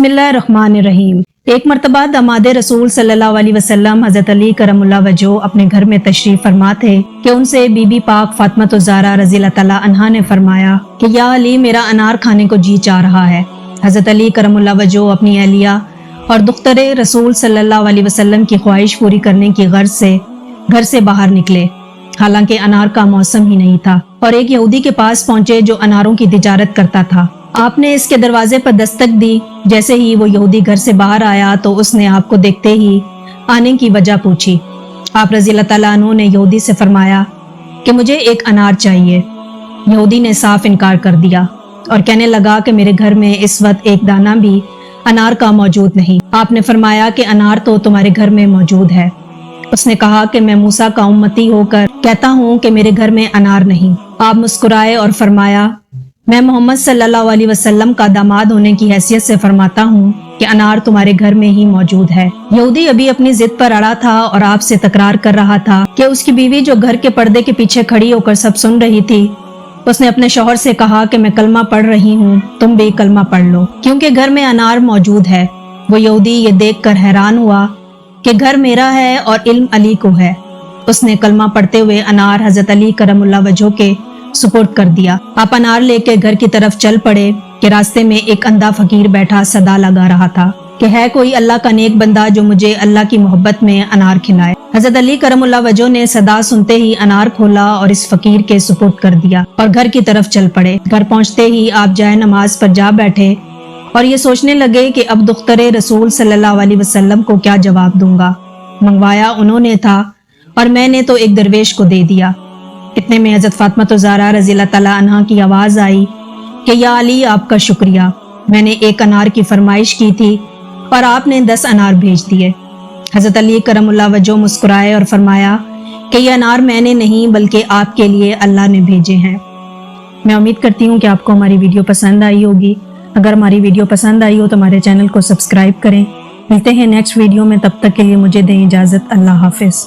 बिस्मिल्लाहिर्रहमानिर्रहीम। एक मरतबा दामाद रसूल सल्लल्लाहु अलैहि वसल्लम हज़रत अली करमुल्लाह वजह अपने घर में तशरीफ फरमा थे कि उनसे बीबी पाक फातिमा ज़हरा रज़ी अल्लाह तआला अन्हा ने फरमाया कि या अली, मेरा अनार खाने को जी चाह रहा है। हज़रत अली करमुल्लाह वजह अपनी अहलिया और दुख्तरे रसूल सल्लल्लाहु अलैहि वसल्लम की ख्वाहिश पूरी करने की गर्ज से घर से बाहर निकले। हालांकि अनार का मौसम ही नहीं था और एक यहूदी के पास पहुंचे जो अनारों की तिजारत करता था। आपने इसके दरवाजे पर दस्तक दी। जैसे ही वो यहूदी घर से बाहर आया तो उसने आपको देखते ही आने की वजह पूछी। आप रज़ी अल्लाह तआला अन्हु ने यहूदी से फरमाया कि मुझे एक अनार चाहिए। यहूदी ने साफ इनकार कर दिया और कहने लगा कि मेरे घर में इस वक्त एक दाना भी अनार का मौजूद नहीं। आपने फरमाया कि अनार तो तुम्हारे घर में मौजूद है। उसने कहा कि मैं मूसा का उम्मती होकर कहता हूँ कि मेरे घर में अनार नहीं। आप मुस्कुराए और फरमाया, मैं मोहम्मद सल्लल्लाहु अलैहि वसल्लम का दामाद होने की हैसियत से फरमाता हूँ कि अनार तुम्हारे घर में ही मौजूद है। यहूदी अभी अपनी जिद पर अड़ा था और आपसे तकरार कर रहा था कि उसकी बीवी जो घर के पर्दे के पीछे खड़ी होकर सब सुन रही थी, उसने अपने शौहर से कहा कि मैं कलमा पढ़ रही हूँ, तुम भी कलमा पढ़ लो क्योंकि घर में अनार मौजूद है। वो यहूदी ये देख कर हैरान हुआ कि घर मेरा है और इल्म अली को है। उसने कलमा पढ़ते हुए अनार हजरत अली करमुल्लाह वजह के सुपुर्द कर दिया। आप अनार लेकर घर की तरफ चल पड़े कि रास्ते में एक अंधा फकीर बैठा सदा लगा रहा था कि है कोई अल्लाह का नेक बंदा जो मुझे अल्लाह की मोहब्बत में अनार खिलाए। हजरत अली करमुल्लाह वजह ने सदा सुनते ही अनार खोला और इस फकीर के सुपुर्द कर दिया और घर की तरफ चल पड़े। घर पहुंचते ही आप जाए नमाज पर जा बैठे और ये सोचने लगे कि अब दुख्तरे रसूल सल्लल्लाहु अलैहि वसल्लम को क्या जवाब दूंगा। मंगवाया उन्होंने था और मैंने तो एक दरवेश को दे दिया। इतने में हजरत फातिमा ज़हरा रज़ी अल्लाह तआला अन्हा की आवाज आई कि या अली, आपका शुक्रिया, मैंने एक अनार की फरमाइश की थी और आपने 10 अनार भेज दिए। हजरत अली करमुल्लाह वजह मुस्कुराए और फरमाया कि ये अनार मैंने नहीं बल्कि आपके लिए अल्लाह ने भेजे हैं। मैं उम्मीद करती हूँ कि आपको हमारी वीडियो पसंद आई होगी। अगर हमारी वीडियो पसंद आई हो तो हमारे चैनल को सब्सक्राइब करें। मिलते हैं नेक्स्ट वीडियो में, तब तक के लिए मुझे दें इजाज़त। अल्लाह हाफिज़।